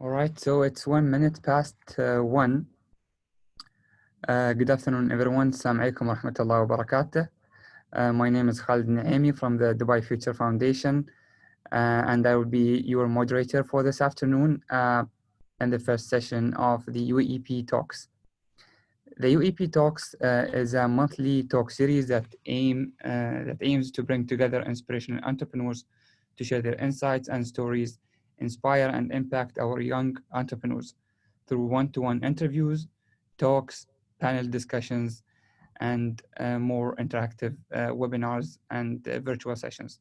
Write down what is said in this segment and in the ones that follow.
All right, so it's 1 minute past 1. Good afternoon, everyone. Assalamu alaikum wa rahmatullahi wa barakatuh. My name is Khalid Naimi from the Dubai Future Foundation, and I will be your moderator for this afternoon in the first session of the UEP Talks. The UEP Talks is a monthly talk series that aims to bring together inspirational entrepreneurs to share their insights and stories, inspire and impact our young entrepreneurs through one-to-one interviews, talks, panel discussions, and more interactive webinars and virtual sessions.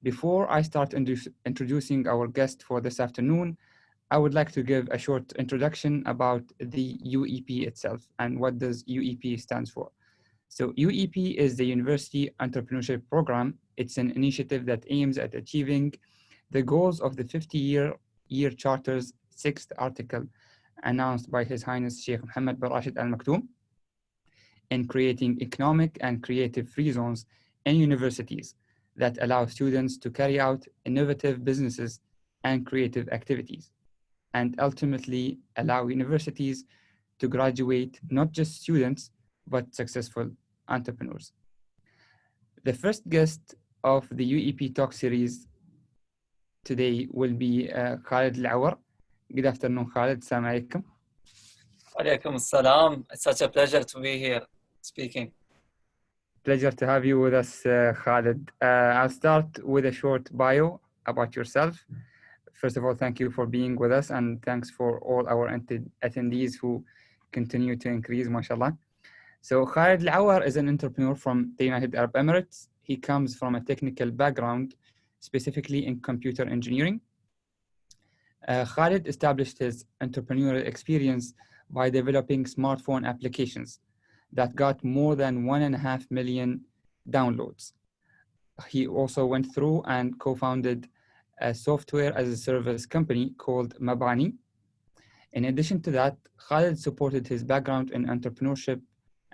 Before I start introducing our guest for this afternoon, I would like to give a short introduction about the UEP itself and what does UEP stands for. So UEP is the University Entrepreneurship Program. It's an initiative that aims at achieving the goals of the 50-year Charter's 6th article announced by His Highness Sheikh Mohammed bin Rashid Al Maktoum in creating economic and creative free zones in universities that allow students to carry out innovative businesses and creative activities, and ultimately allow universities to graduate not just students, but successful entrepreneurs. The first guest of the UEP Talk series today will be Khalid Al-Awar. Good afternoon, Khalid. Assalamu alaikum. Alaikum assalam. It's such a pleasure to be here speaking. Pleasure to have you with us, Khalid. I'll start with a short bio about yourself. First of all, thank you for being with us, and thanks for all our attendees who continue to increase, mashallah. So Khalid Al-Awar is an entrepreneur from the United Arab Emirates. He comes from a technical background, specifically in computer engineering. Khalid established his entrepreneurial experience by developing smartphone applications that got more than 1.5 million downloads. He also went through and co-founded a software as a service company called Mabani. In addition to that, Khalid supported his background in entrepreneurship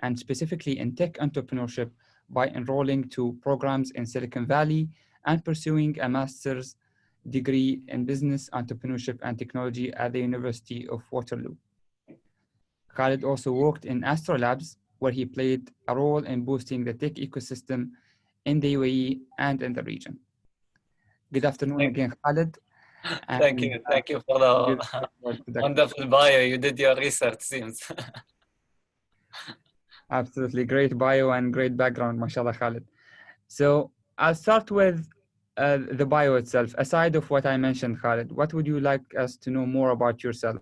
and specifically in tech entrepreneurship by enrolling to programs in Silicon Valley and pursuing a master's degree in business, entrepreneurship, and technology at the University of Waterloo. Khalid also worked in Astro Labs, where he played a role in boosting the tech ecosystem in the UAE and in the region. Good afternoon again, Khalid. Thank you for the wonderful bio. You did your research, seems. Absolutely, great bio and great background, mashallah, Khalid. So I'll start with the bio itself. Aside of what I mentioned, Khalid, what would you like us to know more about yourself?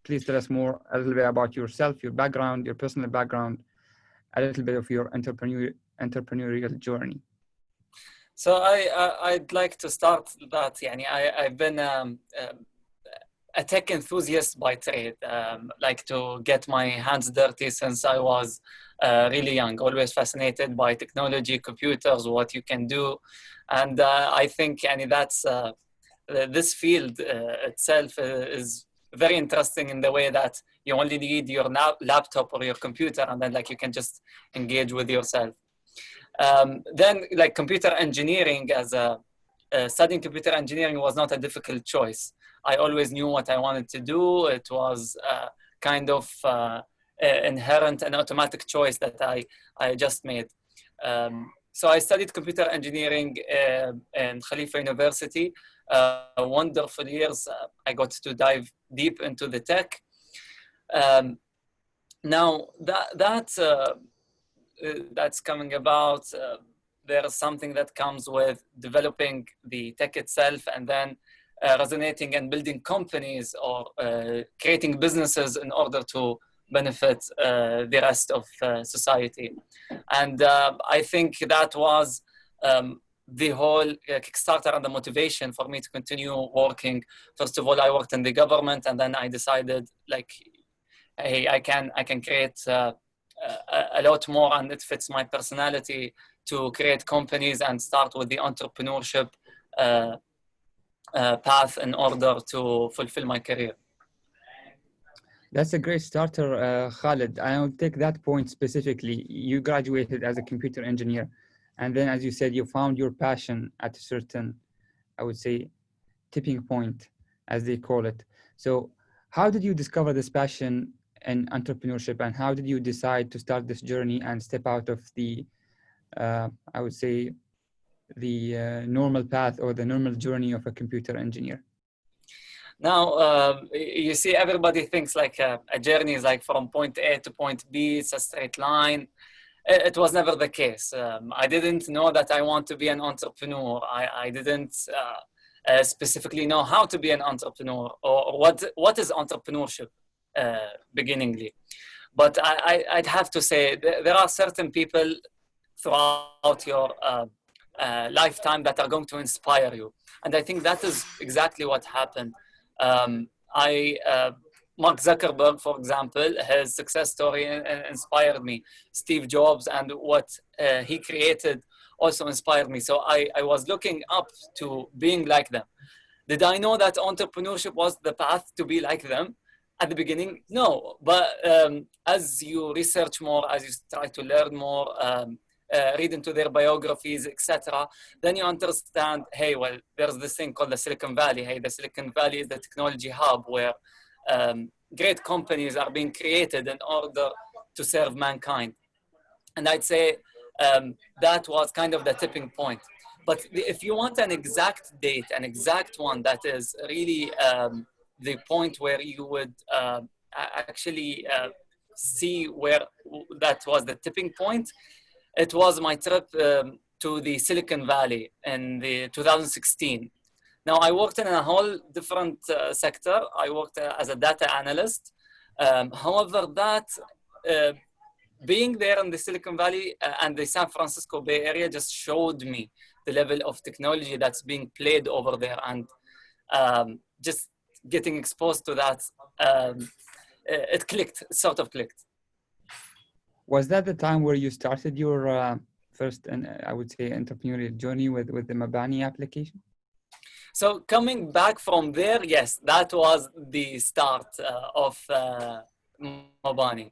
Please tell us a little bit about yourself, your background, your personal background, a little bit of your entrepreneurial journey. So I'd like to start that. I've been a tech enthusiast by trade, like to get my hands dirty since I was really young, always fascinated by technology, computers, what you can do. And I think that's this field itself is very interesting in the way that you only need your laptop or your computer, and then you can just engage with yourself. Then computer engineering, studying computer engineering was not a difficult choice. I always knew what I wanted to do. It was kind of inherent and automatic choice that I just made. So I studied computer engineering in Khalifa University. Wonderful years. I got to dive deep into the tech. Now that's coming about. There's something that comes with developing the tech itself and then resonating and building companies or creating businesses in order to benefit the rest of society. And I think that was the whole Kickstarter and the motivation for me to continue working. First of all, I worked in the government, and then I decided hey, I can create a lot more, and it fits my personality to create companies and start with the entrepreneurship path in order to fulfill my career. That's a great starter, Khalid. I'll take that point specifically. You graduated as a computer engineer, and then, as you said, you found your passion at a certain, I would say, tipping point, as they call it. So how did you discover this passion in entrepreneurship, and how did you decide to start this journey and step out of the, I would say, the normal path or the normal journey of a computer engineer? Now, you see, everybody thinks like a journey is like from point A to point B, it's a straight line. It was never the case. I didn't know that I want to be an entrepreneur. I didn't specifically know how to be an entrepreneur or what is entrepreneurship beginningly. But I'd have to say there are certain people throughout your lifetime that are going to inspire you. And I think that is exactly what happened. Mark Zuckerberg, for example, his success story inspired me. Steve Jobs and what he created also inspired me. So I was looking up to being like them. Did I know that entrepreneurship was the path to be like them at the beginning? No, but as you research more, as you try to learn more, read into their biographies, etc., then you understand, hey, well, there's this thing called the Silicon Valley. Hey, the Silicon Valley is the technology hub where great companies are being created in order to serve mankind. And I'd say that was kind of the tipping point. But if you want an exact date, an exact one that is really the point where you would actually see where that was the tipping point, it was my trip to the Silicon Valley in the 2016. Now, I worked in a whole different sector. I worked as a data analyst. However, that being there in the Silicon Valley and the San Francisco Bay Area just showed me the level of technology that's being played over there, and just getting exposed to that, it clicked, it sort of clicked. Was that the time where you started your first, I would say, entrepreneurial journey with the Mabani application? So coming back from there, yes, that was the start of Mabani.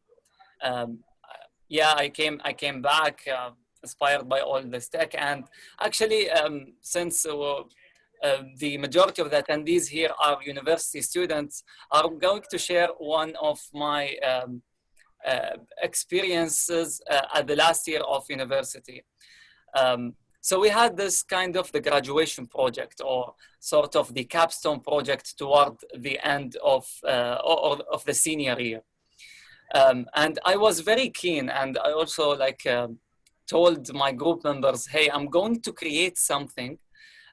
Yeah, I came back inspired by all this tech, and actually, since the majority of the attendees here are university students, I'm going to share one of my experiences at the last year of university. So we had this kind of the graduation project, or sort of the capstone project toward the end of the senior year. And I was very keen, and I also told my group members, hey, I'm going to create something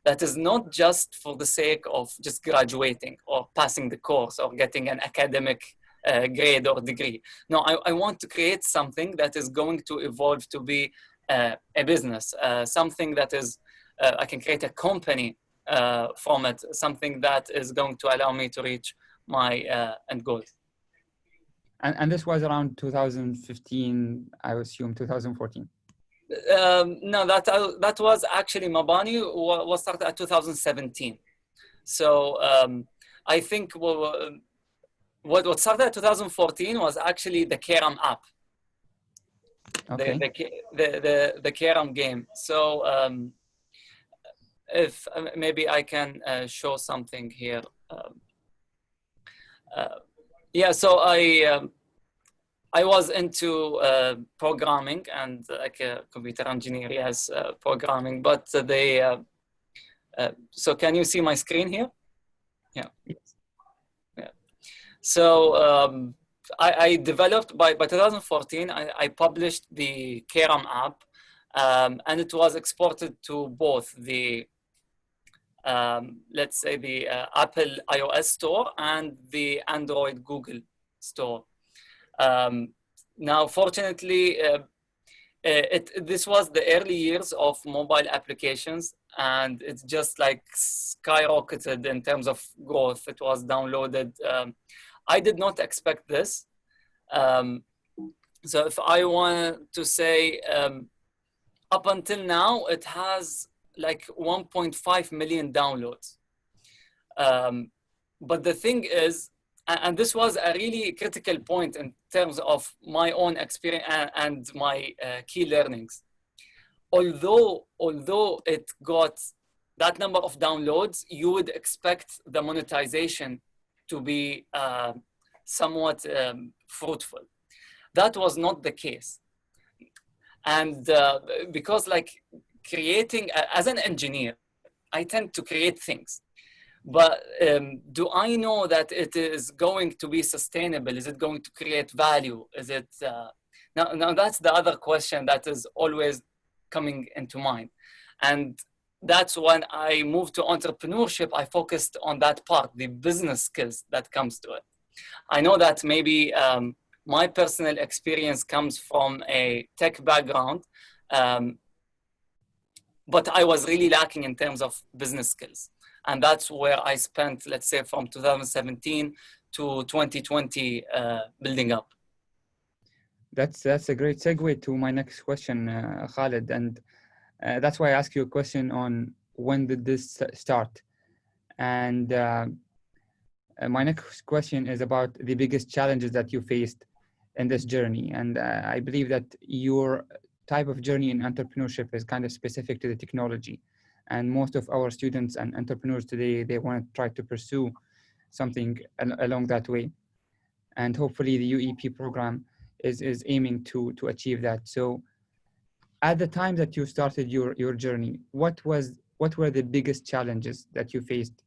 that is not just for the sake of just graduating or passing the course or getting an academic grade or degree. No, I want to create something that is going to evolve to be a business, something that is, I can create a company from it, something that is going to allow me to reach my end goal. And this was around 2015, I assume 2014. No, that was actually Mabani was started at 2017. So I think what started at 2014 was actually the Keram app. Okay. The Keram game. So if maybe I can show something here. Yeah, so I was into programming and like computer engineering, yes, programming, but so can you see my screen here? Yeah. Yeah. So I developed, by 2014, I published the Keram app, and it was exported to both the, let's say, the Apple iOS store and the Android Google store. Now, fortunately, this was the early years of mobile applications, and it's just like skyrocketed in terms of growth. It was downloaded. I did not expect this. So if I want to say, up until now, it has like 1.5 million downloads. But the thing is, and this was a really critical point in terms of my own experience and my key learnings. Although it got that number of downloads, you would expect the monetization to be somewhat fruitful. That was not the case. And because like creating, as an engineer, I tend to create things. But do I know that it is going to be sustainable? Is it going to create value? Is it, now that's the other question that is always coming into mind. And that's when I moved to entrepreneurship, I focused on that part, the business skills that comes to it. I know that maybe my personal experience comes from a tech background, but I was really lacking in terms of business skills. And that's where I spent, let's say, from 2017 to 2020 building up. That's a great segue to my next question, Khalid. And that's why I asked you a question on when did this start? And my next question is about the biggest challenges that you faced in this journey. And I believe that your type of journey in entrepreneurship is kind of specific to the technology. And most of our students and entrepreneurs today, they want to try to pursue something along that way. And hopefully the UEP program is aiming to achieve that. So at the time that you started your journey, what were the biggest challenges that you faced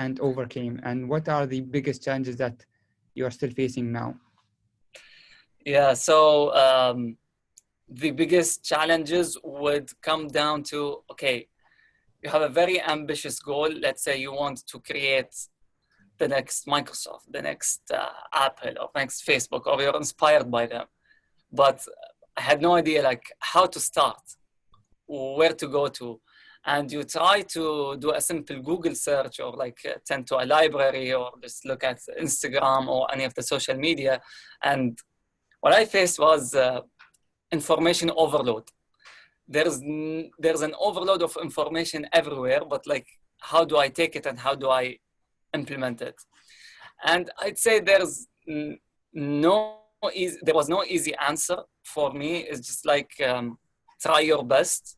and overcame? And what are the biggest challenges that you are still facing now? Yeah, so the biggest challenges would come down to, okay, you have a very ambitious goal. Let's say you want to create the next Microsoft, the next Apple, or next Facebook, or you're inspired by them. But I had no idea like how to start, where to go to. And you try to do a simple Google search or like tend to a library or just look at Instagram or any of the social media. And what I faced was information overload. There's an overload of information everywhere, but like, how do I take it and how do I implement it? And I'd say there was no easy answer for me. It's just like try your best,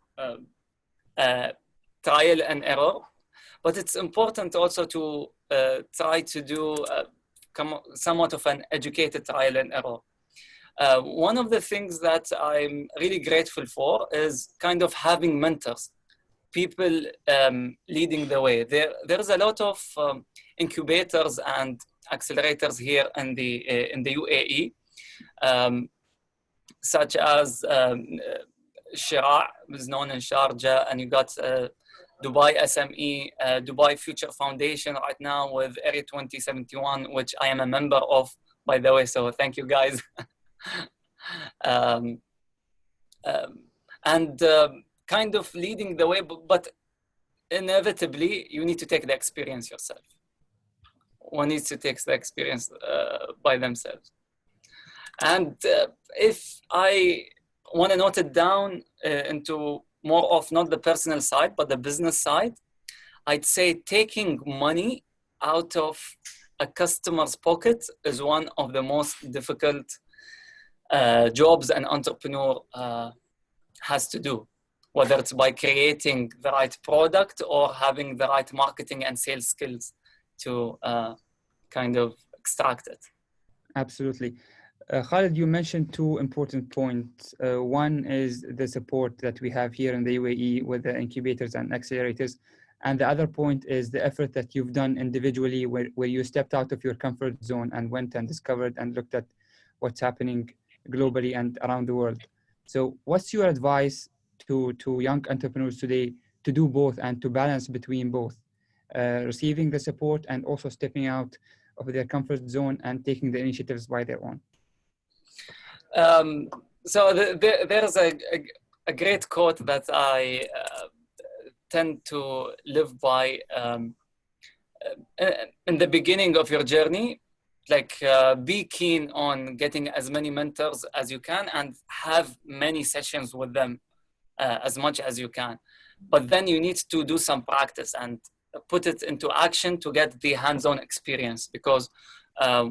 trial and error. But it's important also to try to do somewhat of an educated trial and error. One of the things that I'm really grateful for is kind of having mentors, people leading the way. There's a lot of incubators and accelerators here in the UAE, such as Shira, is known in Sharjah, and you got Dubai SME, Dubai Future Foundation right now with Area 2071, which I am a member of, by the way, so thank you guys. Kind of leading the way, but inevitably you need to take the experience yourself. One needs to take the experience by themselves. And if I want to note it down into more of not the personal side, but the business side, I'd say taking money out of a customer's pocket is one of the most difficult jobs an entrepreneur has to do, whether it's by creating the right product or having the right marketing and sales skills to kind of extract it. Absolutely. Khalid, you mentioned two important points. One is the support that we have here in the UAE with the incubators and accelerators. And the other point is the effort that you've done individually where you stepped out of your comfort zone and went and discovered and looked at what's happening globally and around the world. So what's your advice to young entrepreneurs today to do both and to balance between both, receiving the support and also stepping out of their comfort zone and taking the initiatives by their own? So there's a great quote that I tend to live by in the beginning of your journey. Like be keen on getting as many mentors as you can and have many sessions with them as much as you can. But then you need to do some practice and put it into action to get the hands-on experience, because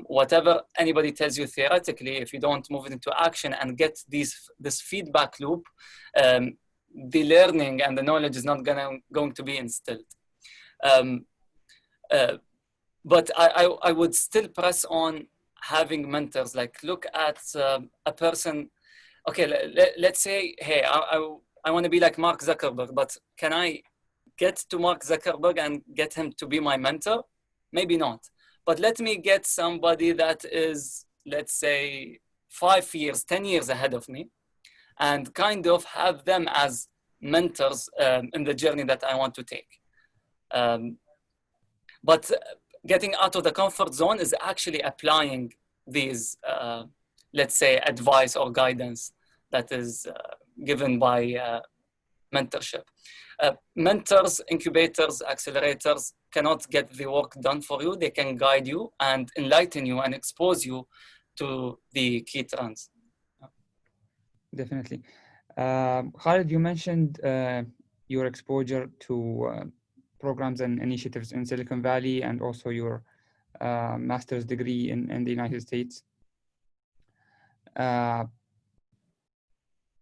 whatever anybody tells you theoretically, if you don't move it into action and get this feedback loop, the learning and the knowledge is not going to be instilled. but I would still press on having mentors. Like look at a person. Okay, let's say, hey, I want to be like Mark Zuckerberg, but can I get to Mark Zuckerberg and get him to be my mentor? Maybe not. But let me get somebody that is, let's say, 5 years, 10 years ahead of me, and kind of have them as mentors in the journey that I want to take. But getting out of the comfort zone is actually applying these, let's say, advice or guidance that is given by mentorship. Mentors, incubators, accelerators cannot get the work done for you. They can guide you and enlighten you and expose you to the key trends. Definitely. Khalid, you mentioned your exposure to programs and initiatives in Silicon Valley and also your master's degree in the United States.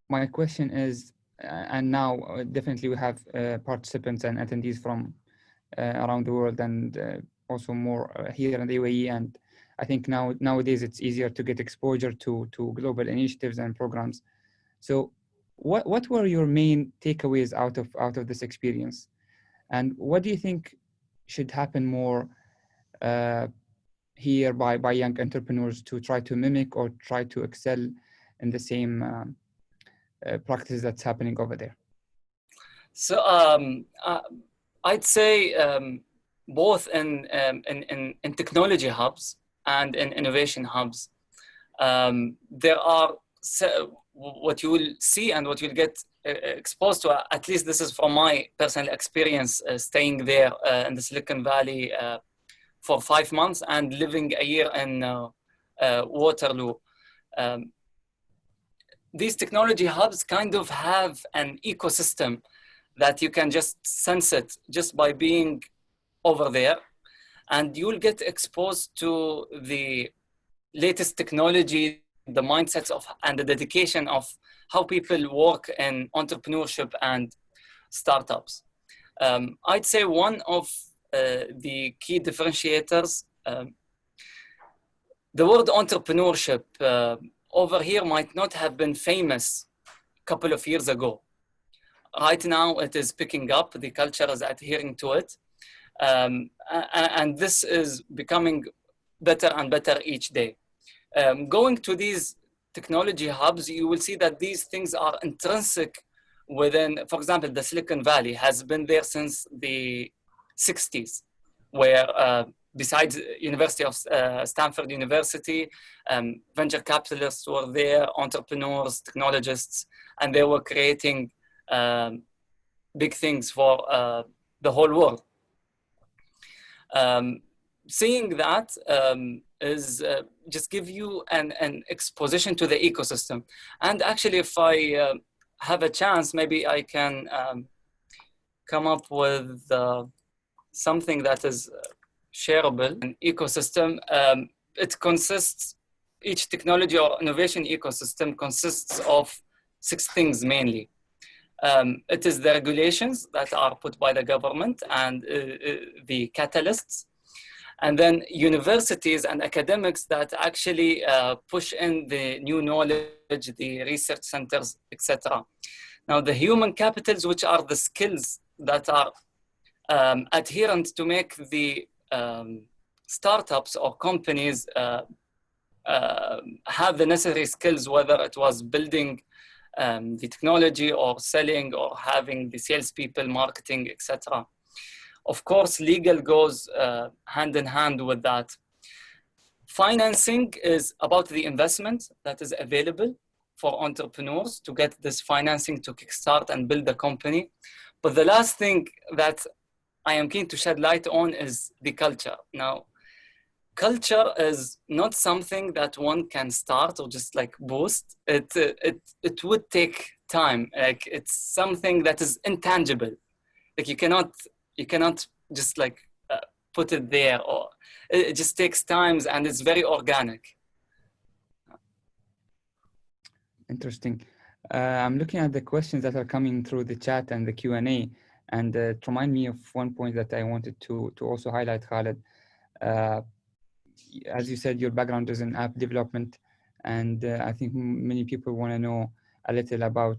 My question is, and now definitely we have participants and attendees from around the world and also more here in the UAE, and I think nowadays it's easier to get exposure to global initiatives and programs. So what were your main takeaways out of this experience? And what do you think should happen more here by young entrepreneurs to try to mimic or try to excel in the same practice that's happening over there? So I'd say both in technology hubs and in innovation hubs, there are what you will see and what you'll get exposed to. At least this is from my personal experience staying there in the Silicon Valley for 5 months and living a year in Waterloo. These technology hubs kind of have an ecosystem that you can just sense it just by being over there, and you'll get exposed to the latest technology, the mindsets of and the dedication of how people work in entrepreneurship and startups. I'd say one of the key differentiators, the word entrepreneurship over here might not have been famous a couple of years ago. Right now, it is picking up. The culture is adhering to it. And this is becoming better and better each day. Going to these technology hubs, you will see that these things are intrinsic within, for example, the Silicon Valley has been there since the 60s, where besides University of Stanford University, venture capitalists were there, entrepreneurs, technologists, and they were creating big things for the whole world. Seeing that is just give you an exposition to the ecosystem. And actually, if I have a chance, maybe I can come up with something that is shareable. An ecosystem, it consists, each technology or innovation ecosystem consists of 6 things mainly. It is the regulations that are put by the government and the catalysts, and then universities and academics that actually push in the new knowledge, the research centers, etc. Now, the human capitals, which are the skills that are adherent to make the startups or companies have the necessary skills, whether it was building the technology or selling or having the salespeople, marketing, etc. Of course, legal goes hand in hand with that. Financing is about the investment that is available for entrepreneurs to get this financing to kickstart and build the company. But the last thing that I am keen to shed light on is the culture. Now, culture is not something that one can start or just like boost. It would take time. Like, it's something that is intangible. Like you cannot just like put it there, or it just takes time, and it's very organic. Interesting. I'm looking at the questions that are coming through the chat and the Q&A, and to remind me of one point that I wanted to also highlight, Khaled. Uh, as you said, your background is in app development, and I think many people want to know a little about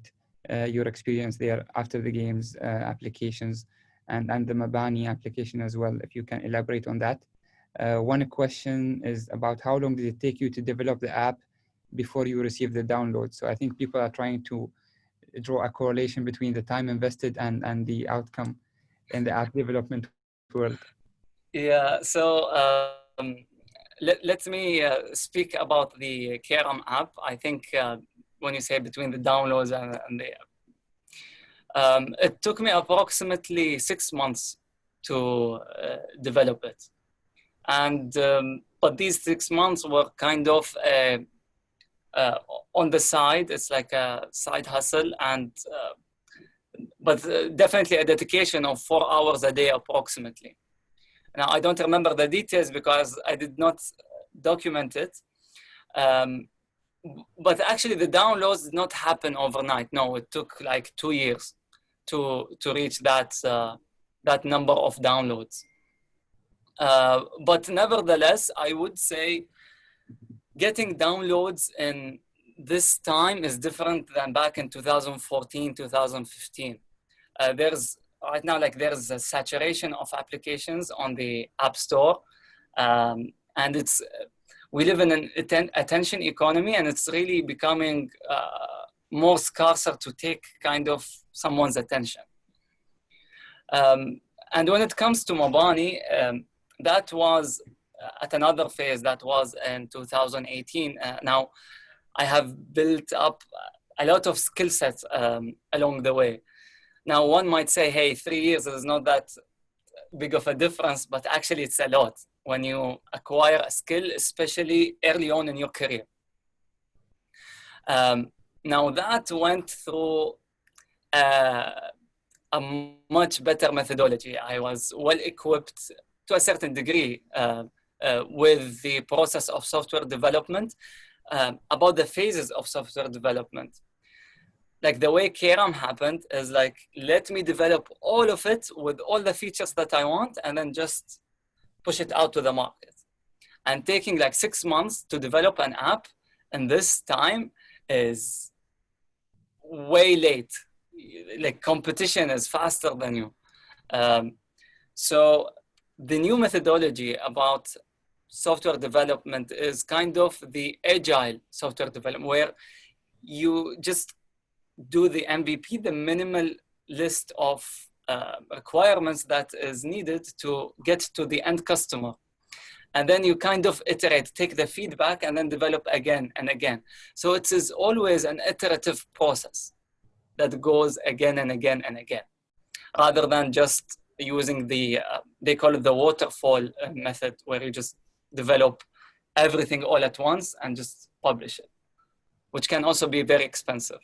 your experience there after the games applications and the Mabani application as well, if you can elaborate on that. One question is about how long did it take you to develop the app before you receive the download? So I think people are trying to draw a correlation between the time invested and the outcome in the app development world. Yeah, so let me speak about the Keram app. I think when you say between the downloads and the it took me approximately 6 months to develop it. And but these 6 months were kind of on the side. It's like a side hustle, and but definitely a dedication of 4 hours a day approximately. Now, I don't remember the details because I did not document it. But actually, the downloads did not happen overnight. No, it took like 2 years to reach that number of downloads. But nevertheless, I would say getting downloads in this time is different than back in 2014, 2015. There's right now, like there's a saturation of applications on the App Store, and it's we live in an attention economy, and it's really becoming more scarcer to take kind of someone's attention. And when it comes to Mabani, that was at another phase. That was in 2018. Now, I have built up a lot of skill sets along the way. Now, one might say, hey, 3 years is not that big of a difference, but actually it's a lot when you acquire a skill, especially early on in your career. Now, that went through a much better methodology. I was well equipped to a certain degree with the process of software development, about the phases of software development. Like the way Keram happened is like, let me develop all of it with all the features that I want and then just push it out to the market. And taking like 6 months to develop an app in this time is way late. Like competition is faster than you. So the new methodology about software development is kind of the agile software development, where you just do the MVP, the minimal list of requirements that is needed to get to the end customer. And then you kind of iterate, take the feedback, and then develop again and again. So it is always an iterative process that goes again and again and again, rather than just using the, they call it the waterfall method, where you just develop everything all at once and just publish it, which can also be very expensive.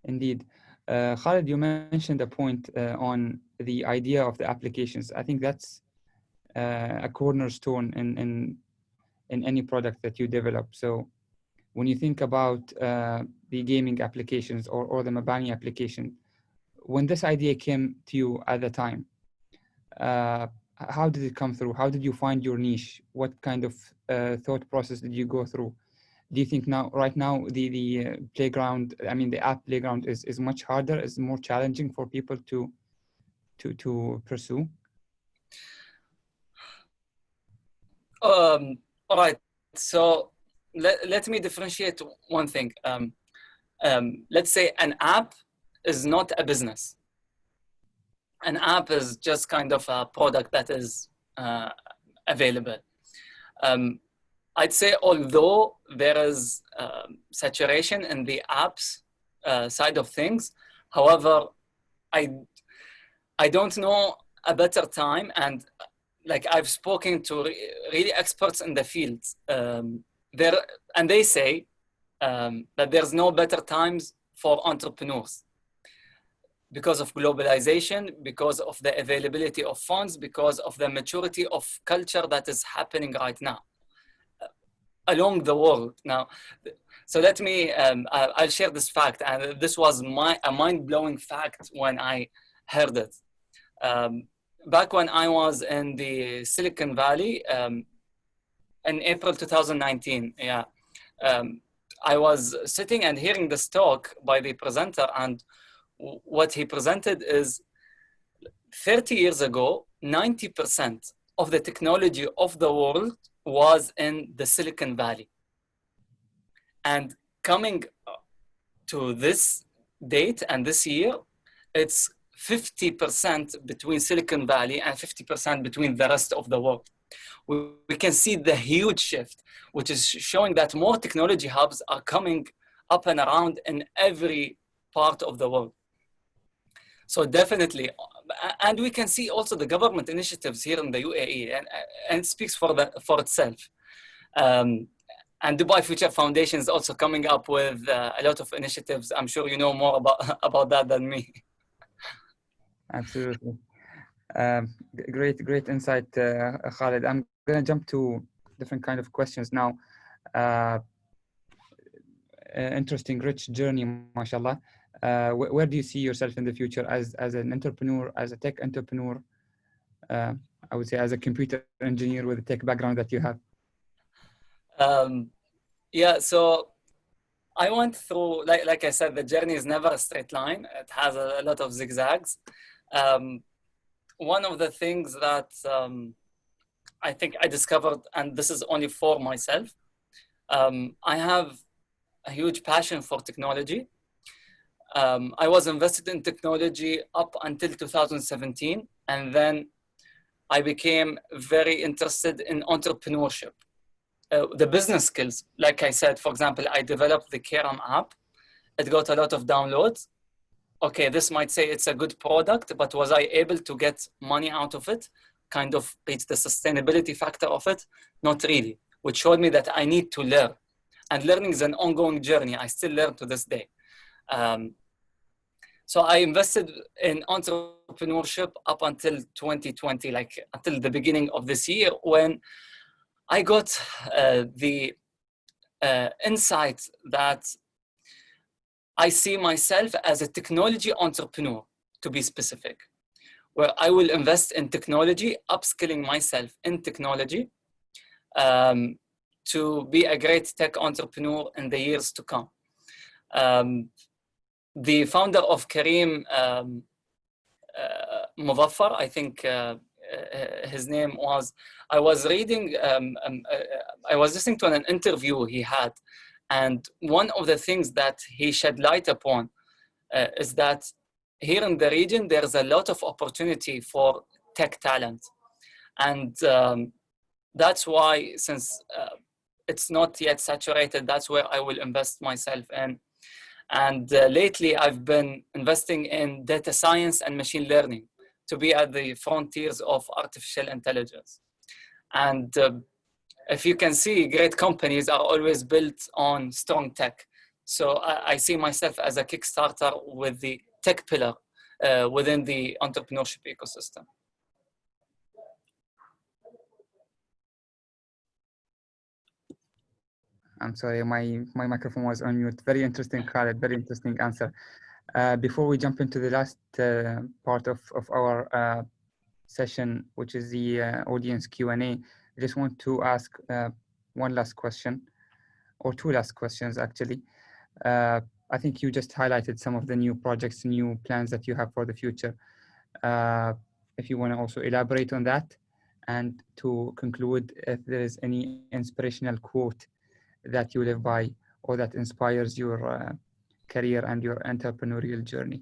Indeed. Khalid, you mentioned a point on the idea of the applications. I think that's a cornerstone in any product that you develop. So when you think about the gaming applications or the Mabani application, when this idea came to you at the time, how did it come through? How did you find your niche? What kind of thought process did you go through? Do you think right now, the playground, I mean, the app playground is much harder, is more challenging for people to pursue? All right. So let me differentiate one thing. Let's say an app is not a business. An app is just kind of a product that is available. I'd say although there is saturation in the apps side of things, however, I don't know a better time, and like I've spoken to really experts in the field, and they say that there's no better times for entrepreneurs because of globalization, because of the availability of funds, because of the maturity of culture that is happening right now along the world now. So let me, I'll share this fact, and this was a mind-blowing fact when I heard it. back when I was in the Silicon Valley, in April 2019, I was sitting and hearing this talk by the presenter, and what he presented is 30 years ago, 90% of the technology of the world was in the Silicon Valley. And coming to this date and this year, it's 50% between Silicon Valley and 50% between the rest of the world. We can see the huge shift, which is showing that more technology hubs are coming up and around in every part of the world. So definitely, and we can see also the government initiatives here in the UAE, and it speaks for itself. And Dubai Future Foundation is also coming up with a lot of initiatives. I'm sure you know more about that than me. Absolutely. Great insight, Khalid. I'm going to jump to different kind of questions now. Interesting, rich journey, mashallah. Where do you see yourself in the future as an entrepreneur, as a tech entrepreneur? I would say as a computer engineer with a tech background that you have. Yeah, so I went through, like I said, the journey is never a straight line. It has a lot of zigzags. One of the things that I think I discovered, and this is only for myself, I have a huge passion for technology. I was invested in technology up until 2017, and then I became very interested in entrepreneurship. The business skills, like I said, for example, I developed the Keram app. It got a lot of downloads. Okay, this might say it's a good product, but was I able to get money out of it? Kind of reach the sustainability factor of it? Not really, which showed me that I need to learn. And learning is an ongoing journey. I still learn to this day. So I invested in entrepreneurship up until 2020, like until the beginning of this year, when I got the insight that I see myself as a technology entrepreneur, to be specific, where I will invest in technology, upskilling myself in technology to be a great tech entrepreneur in the years to come. The founder of Kareem, Muzaffar, I think his name was, I was reading, I was listening to an interview he had, and one of the things that he shed light upon is that here in the region, there's a lot of opportunity for tech talent. And that's why, since it's not yet saturated, that's where I will invest myself in. And lately, I've been investing in data science and machine learning to be at the frontiers of artificial intelligence. And if you can see, great companies are always built on strong tech. So I see myself as a Kickstarter with the tech pillar within the entrepreneurship ecosystem. I'm sorry, my microphone was on mute. Very interesting, Khaled, very interesting answer. Before we jump into the last part of our session, which is the audience Q&A, I just want to ask one last question, or two last questions, actually. I think you just highlighted some of the new projects, new plans that you have for the future. If you want to also elaborate on that, and to conclude, if there is any inspirational quote that you live by or that inspires your career and your entrepreneurial journey.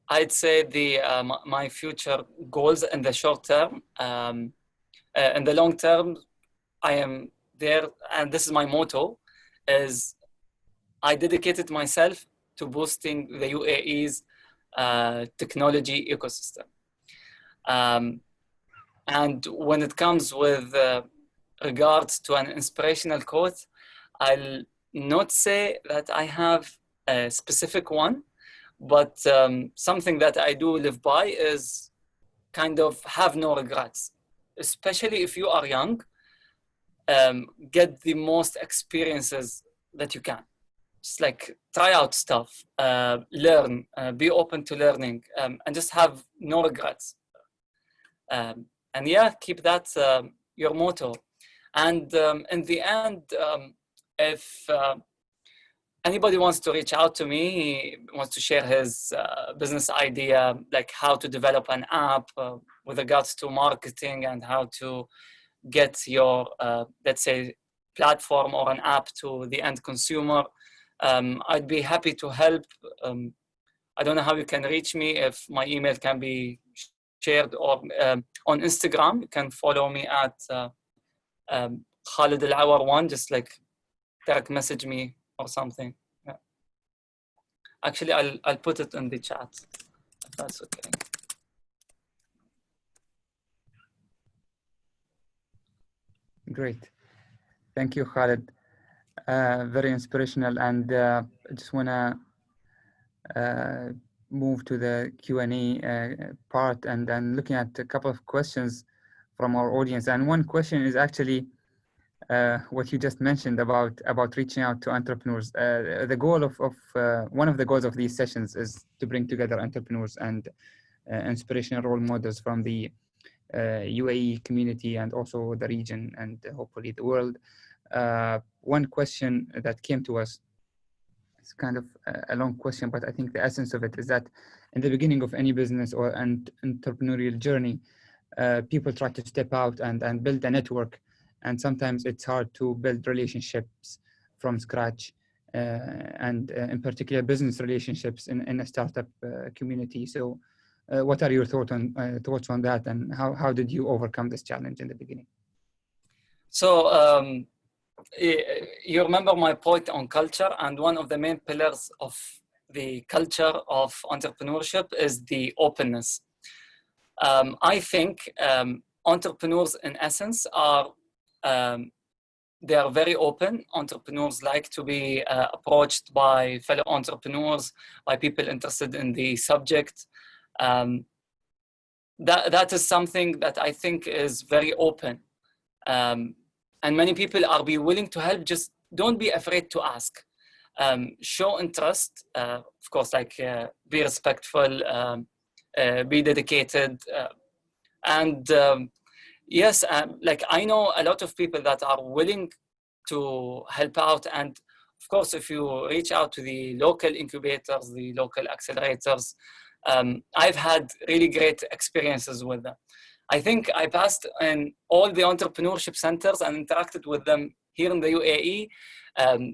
I'd say my future goals in the short term. In the long term, I am there, and this is my motto, is I dedicated myself to boosting the UAE's technology ecosystem. And when it comes with regards to an inspirational quote, I'll not say that I have a specific one, but something that I do live by is kind of have no regrets, especially if you are young. Get the most experiences that you can. just like try out stuff, learn, be open to learning, and just have no regrets. And yeah, keep that your motto. And in the end, if anybody wants to reach out to me, he wants to share his business idea, like how to develop an app with regards to marketing and how to get your, let's say, platform or an app to the end consumer, I'd be happy to help. I don't know how you can reach me, if my email can be shared, or on Instagram, you can follow me at Khalid Al-Awar 1, just like direct message me or something. Yeah. Actually, I'll put it in the chat, if that's okay. Great. Thank you, Khalid. Very inspirational. And I just want to move to the Q&A part, and then looking at a couple of questions from our audience. And one question is actually what you just mentioned about reaching out to entrepreneurs. The goal of one of the goals of these sessions is to bring together entrepreneurs and inspirational role models from the UAE community and also the region and hopefully the world. One question that came to us, it's kind of a long question, but I think the essence of it is that in the beginning of any business or an entrepreneurial journey, people try to step out and build a network. And sometimes it's hard to build relationships from scratch, and in particular business relationships in a startup community. So what are your thoughts on that, and how did you overcome this challenge in the beginning? So you remember my point on culture, and one of the main pillars of the culture of entrepreneurship is the openness. I think entrepreneurs in essence are they are very open. Entrepreneurs like to be approached by fellow entrepreneurs, by people interested in the subject. That is something that I think is very open. And many people are be willing to help. Just don't be afraid to ask. Show interest, of course, like be respectful, be dedicated, and yes, like I know a lot of people that are willing to help out. And of course, if you reach out to the local incubators, the local accelerators, I've had really great experiences with them. I think I passed in all the entrepreneurship centers and interacted with them here in the UAE,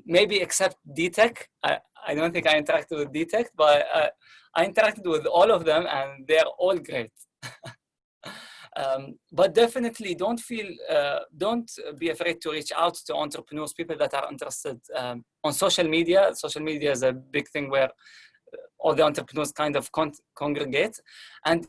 maybe except DTech. I don't think I interacted with DTech, but I interacted with all of them and they're all great. But definitely don't be afraid to reach out to entrepreneurs, people that are interested on social media. Social media is a big thing where all the entrepreneurs kind of congregate. And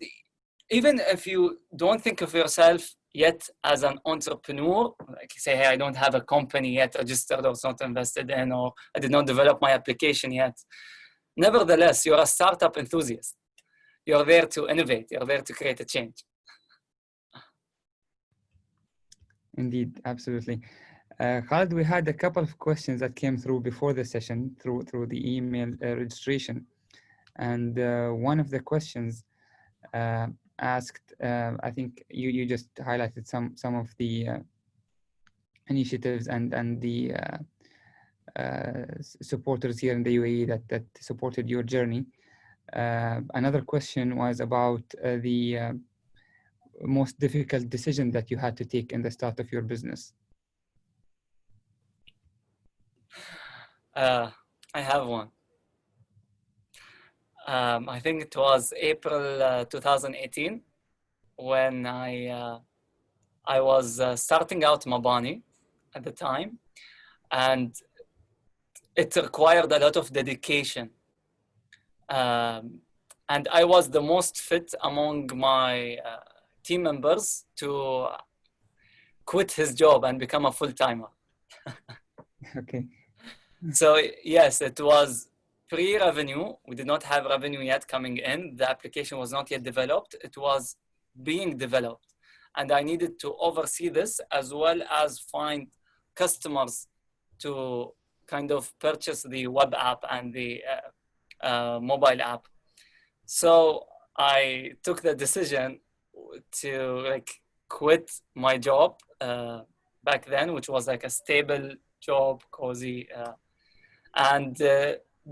even if you don't think of yourself yet as an entrepreneur, like you say, hey, I don't have a company yet registered or not invested in, or I did not develop my application yet. Nevertheless, you're a startup enthusiast. You're there to innovate. You're there to create a change. Indeed, absolutely. Khalid, we had a couple of questions that came through before the session through the email registration. And one of the questions asked, I think you just highlighted some of the initiatives and the supporters here in the UAE that supported your journey. Another question was about the most difficult decision that you had to take in the start of your business. I have one. I think it was April 2018 when I was starting out Mabani at the time, and it required a lot of dedication. And I was the most fit among my team members to quit his job and become a full-timer. Okay. So yes, it was pre-revenue. We did not have revenue yet coming in. The application was not yet developed. It was being developed. And I needed to oversee this as well as find customers to kind of purchase the web app and the mobile app. So I took the decision to like quit my job back then, which was like a stable job, cozy, and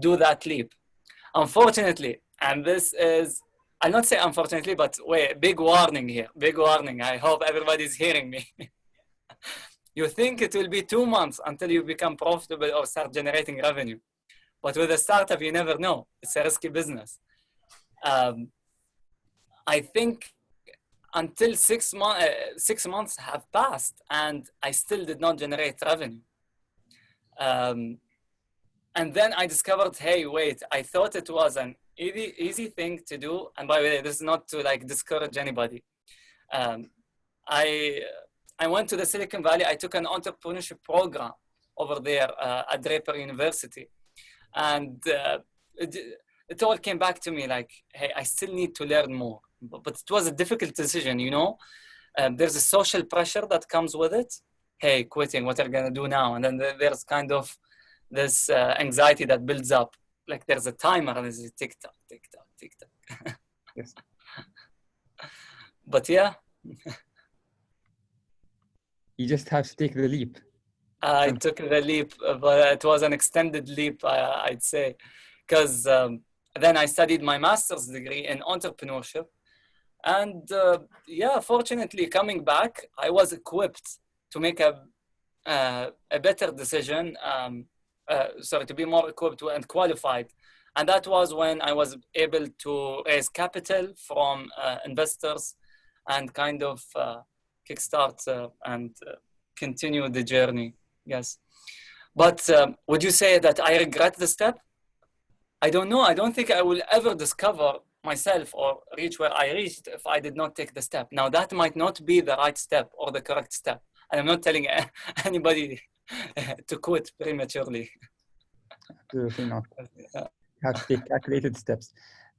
do that leap. Unfortunately, and this is, I'll not say unfortunately, but wait, big warning here, big warning. I hope everybody's hearing me. You think it will be 2 months until you become profitable or start generating revenue. But with a startup, you never know. It's a risky business. I think until 6 months have passed and I still did not generate revenue. And then I discovered, hey, wait, I thought it was an easy thing to do. And by the way, this is not to like discourage anybody. I went to the Silicon Valley. I took an entrepreneurship program over there at Draper University. And it all came back to me like, hey, I still need to learn more. But it was a difficult decision, you know. There's a social pressure that comes with it. Hey, quitting, what are you going to do now? And then there's kind of this anxiety that builds up. Like there's a timer and there's a tick-tock, tick-tock, tick-tock. Yes. But yeah. You just have to take the leap. I took the leap, but it was an extended leap, I'd say. Because then I studied my master's degree in entrepreneurship. And yeah, fortunately, coming back, I was equipped to make a better decision, to be more equipped and qualified. And that was when I was able to raise capital from investors and kind of kickstart and continue the journey. Yes. But would you say that I regret the step? I don't know. I don't think I will ever discover myself or reach where I reached if I did not take the step. Now, that might not be the right step or the correct step. And I'm not telling anybody to quit prematurely. Absolutely not. You have to take calculated steps.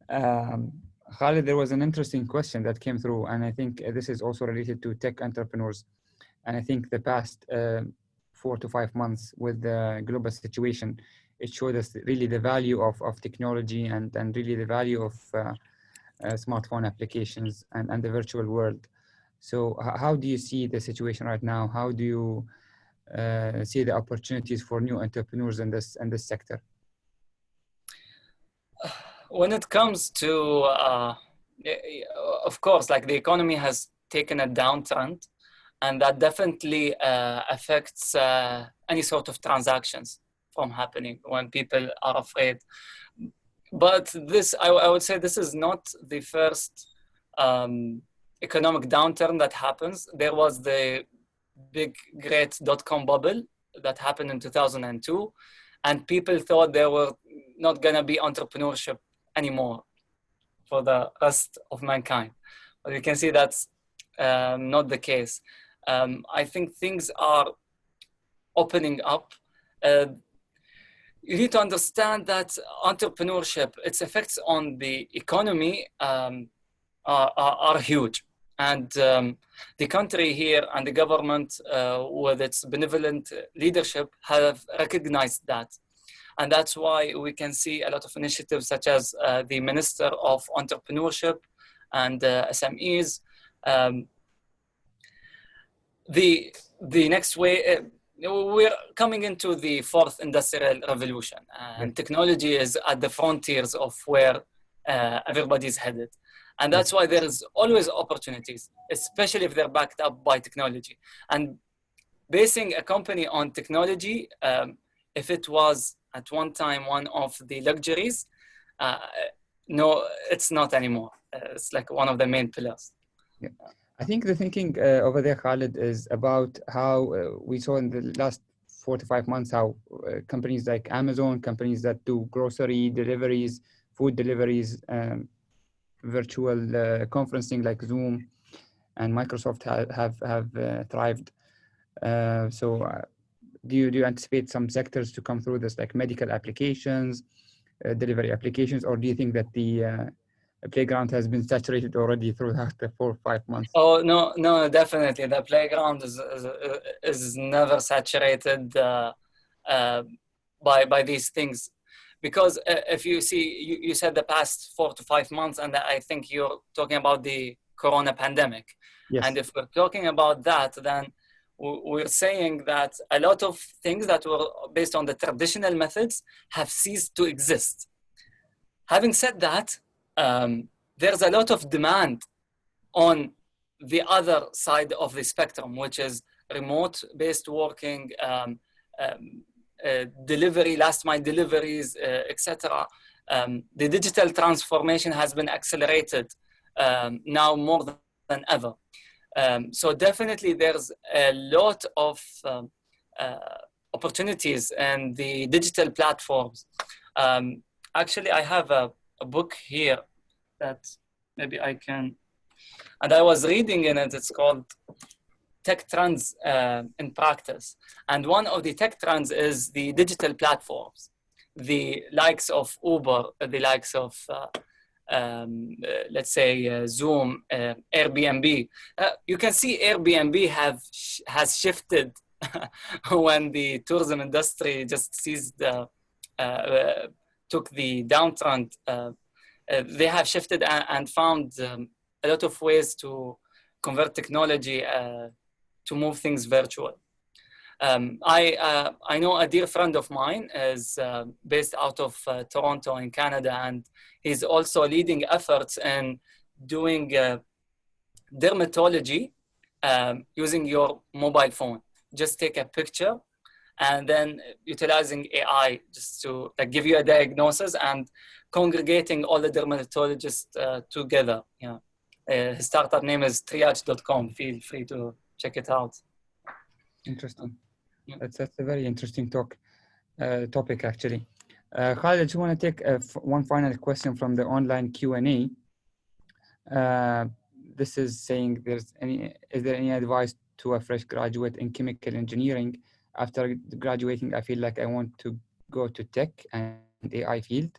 Khalid, there was an interesting question that came through, and I think this is also related to tech entrepreneurs. And I think the past 4 to 5 months with the global situation, it showed us really the value of technology and really the value of smartphone applications and the virtual world. So how do you see the situation right now? How do you see the opportunities for new entrepreneurs in this sector? When it comes to, of course, like the economy has taken a downtrend, and that definitely affects any sort of transactions from happening when people are afraid. But this, I would say this is not the first economic downturn that happens. There was the big, great dot-com bubble that happened in 2002, and people thought there were not going to be entrepreneurship anymore for the rest of mankind. But you can see that's not the case. I think things are opening up. You need to understand that entrepreneurship, its effects on the economy are huge. And the country here and the government, with its benevolent leadership, have recognized that. And that's why we can see a lot of initiatives such as the Minister of Entrepreneurship and SMEs. The next way, we're coming into the fourth industrial revolution, and technology is at the frontiers of where everybody's headed. And that's why there is always opportunities, especially if they're backed up by technology. And basing a company on technology, if it was at one time one of the luxuries, no, it's not anymore. It's like one of the main pillars. Yeah. I think the thinking over there, Khalid, is about how we saw in the last 4 to 5 months how companies like Amazon, companies that do grocery deliveries, food deliveries, virtual conferencing like Zoom and Microsoft have thrived. So do you anticipate some sectors to come through this, like medical applications, delivery applications, or do you think that the playground has been saturated already throughout the 4 or 5 months? Oh, no, definitely. The playground is never saturated. by these things. Because if you see, you said the past 4 to 5 months, and I think you're talking about the Corona pandemic. Yes. And if we're talking about that, then we're saying that a lot of things that were based on the traditional methods have ceased to exist. Having said that, there's a lot of demand on the other side of the spectrum, which is remote-based working, delivery, last mile deliveries, etc. The digital transformation has been accelerated now more than ever. So definitely there's a lot of opportunities in the digital platforms. Actually, I have a book here that maybe I can, and I was reading in it, it's called Tech Trends in Practice. And one of the tech trends is the digital platforms, the likes of Uber, the likes of, let's say, Zoom, Airbnb. You can see Airbnb has shifted when the tourism industry just took the downtrend. They have shifted and found a lot of ways to convert technology to move things virtual. I know a dear friend of mine is based out of Toronto in Canada, and he's also leading efforts in doing dermatology using your mobile phone. Just take a picture and then utilizing AI just to give you a diagnosis and congregating all the dermatologists together. Yeah. His startup name is triage.com. Feel free to check it out. Interesting. Yeah. That's a very interesting topic actually. Khalid, I just want to take one final question from the online Q&A. This is saying, is there any advice to a fresh graduate in chemical engineering? After graduating, I feel like I want to go to tech and AI field,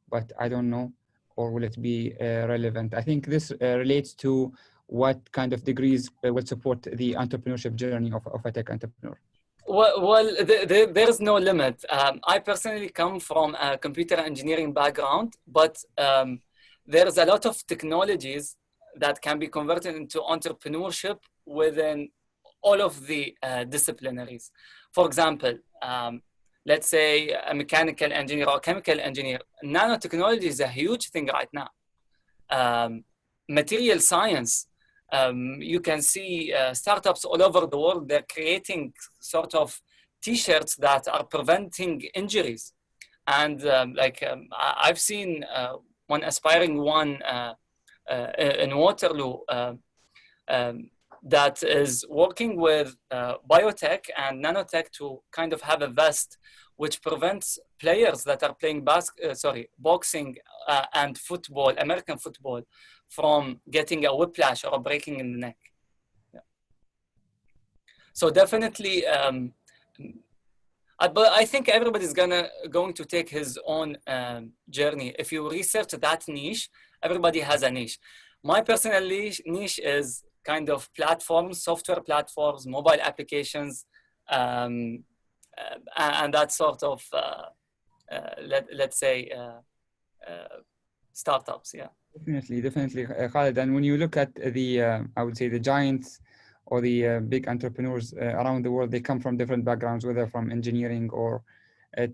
but I don't know, or will it be relevant? I think this relates to what kind of degrees will support the entrepreneurship journey of a tech entrepreneur. Well, there's no limit. I personally come from a computer engineering background, but there's a lot of technologies that can be converted into entrepreneurship within all of the disciplinaries. For example, let's say a mechanical engineer or chemical engineer. Nanotechnology is a huge thing right now. Material science, you can see startups all over the world. They're creating sort of T-shirts that are preventing injuries. And I've seen one aspiring one in Waterloo that is working with biotech and nanotech to kind of have a vest which prevents players that are playing boxing and football, American football, from getting a whiplash or a breaking in the neck. Yeah. So definitely, but I think everybody's going to take his own journey. If you research that niche, everybody has a niche. My personal niche is kind of platforms, software platforms, mobile applications, and that sort of, let's say, startups, yeah. Definitely, Khalid. And when you look at the, I would say the giants or the big entrepreneurs around the world, they come from different backgrounds, whether from engineering or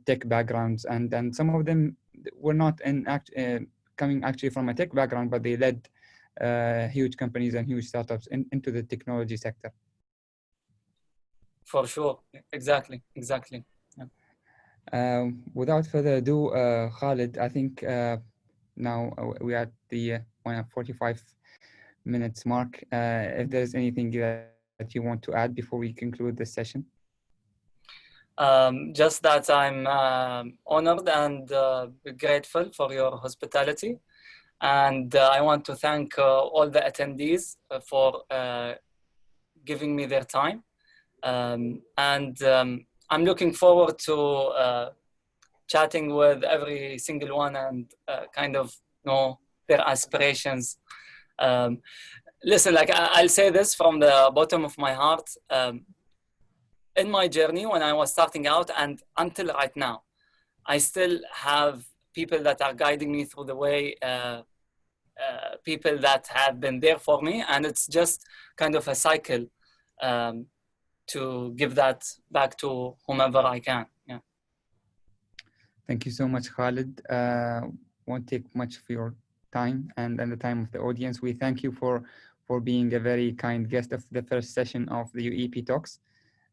tech backgrounds. And then some of them were not coming actually from a tech background, but they led huge companies and huge startups into the technology sector. For sure, exactly. Yeah. Without further ado, Khalid, I think now we are at the 45 minutes mark. If there's anything that you want to add before we conclude this session. Just that I'm honored and grateful for your hospitality. And I want to thank all the attendees for giving me their time. I'm looking forward to chatting with every single one and kind of know their aspirations. Listen, I'll say this from the bottom of my heart. In my journey, when I was starting out and until right now, I still have people that are guiding me through the way, people that have been there for me, and it's just kind of a cycle to give that back to whomever I can. Yeah. Thank you so much, Khalid. Won't take much of your time and the time of the audience. We thank you for being a very kind guest of the first session of the UEP Talks.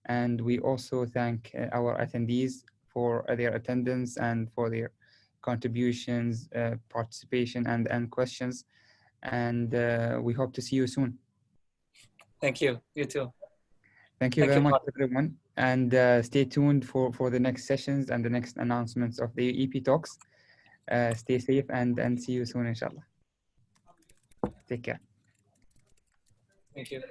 And we also thank our attendees for their attendance and for their contributions, participation, and questions. And we hope to see you soon. Thank you. You too. Thank you very much, everyone. And stay tuned for the next sessions and the next announcements of the UEP Talks. Stay safe and see you soon, inshallah. Take care. Thank you.